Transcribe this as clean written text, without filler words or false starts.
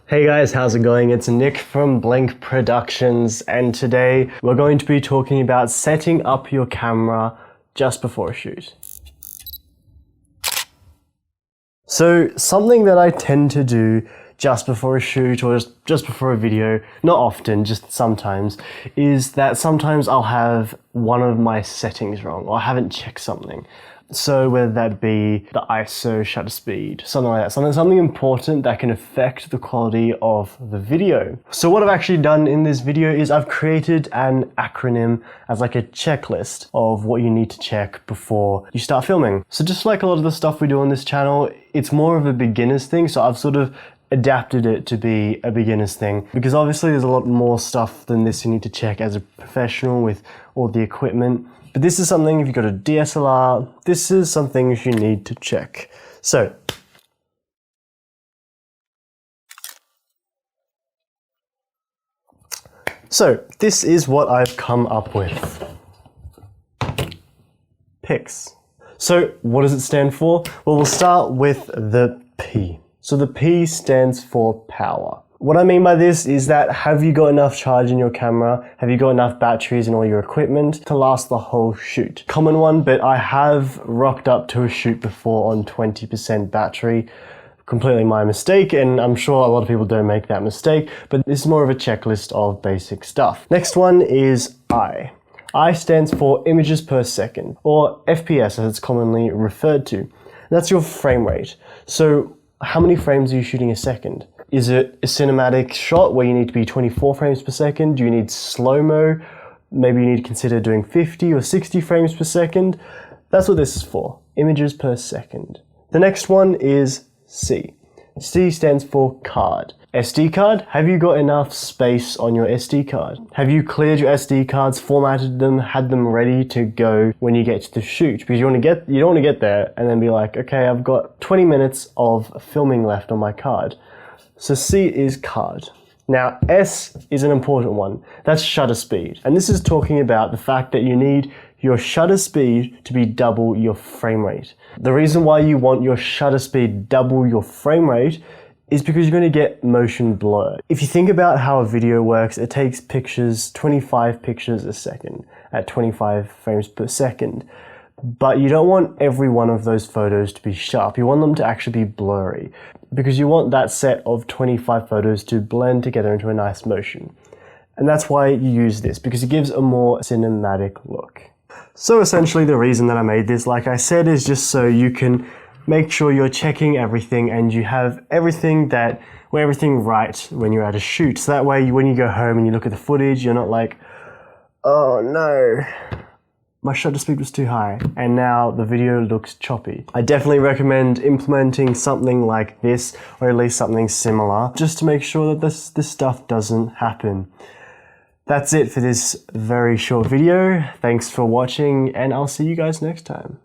Hey guys, how's it going? It's Nick from Blink Productions, and today we're going to be talking about setting up your camera just before a shoot. So something that I tend to do just before a shoot or just before a video, not often, just sometimes, is that sometimes I'll have one of my settings wrong or I haven't checked something. So whether that be the ISO, shutter speed, something like that, something important that can affect the quality of the video. So what I've actually done in this video is I've created an acronym as like a checklist of what you need to check before you start filming. So just like a lot of the stuff we do on this channel, it's more of a beginner's thing. So I've sort of adapted it to be a beginner's thing because obviously there's a lot more stuff than this you need to check as a professional with all the equipment. But this is something, if you've got a DSLR, this is some things you need to check. So this is what I've come up with. PICS. So what does it stand for? Well, we'll start with the P. So the P stands for power. What I mean by this is that have you got enough charge in your camera? Have you got enough batteries in all your equipment to last the whole shoot? Common one, but I have rocked up to a shoot before on 20% battery. Completely my mistake, and I'm sure a lot of people don't make that mistake, but this is more of a checklist of basic stuff. Next one is I. I stands for images per second, or FPS as it's commonly referred to. That's your frame rate. So how many frames are you shooting a second? Is it a cinematic shot where you need to be 24 frames per second? Do you need slow-mo? Maybe you need to consider doing 50 or 60 frames per second. That's what this is for, images per second. The next one is C. C stands for card. SD card, have you got enough space on your SD card? Have you cleared your SD cards, formatted them, had them ready to go when you get to the shoot? Because you don't want to get there and then be like, okay, I've got 20 minutes of filming left on my card. So C is card. Now S is an important one. That's shutter speed. And this is talking about the fact that you need your shutter speed to be double your frame rate. The reason why you want your shutter speed double your frame rate is because you're going to get motion blur. If you think about how a video works, it takes pictures, 25 pictures a second at 25 frames per second. But you don't want every one of those photos to be sharp. You want them to actually be blurry because you want that set of 25 photos to blend together into a nice motion. And that's why you use this, because it gives a more cinematic look. So essentially the reason that I made this, like I said, is just so you can make sure you're checking everything and you have everything right when you're at a shoot. So that way when you go home and you look at the footage, you're not like, oh no, my shutter speed was too high and now the video looks choppy. I definitely recommend implementing something like this, or at least something similar, just to make sure that this stuff doesn't happen. That's it for this very short video. Thanks for watching, and I'll see you guys next time.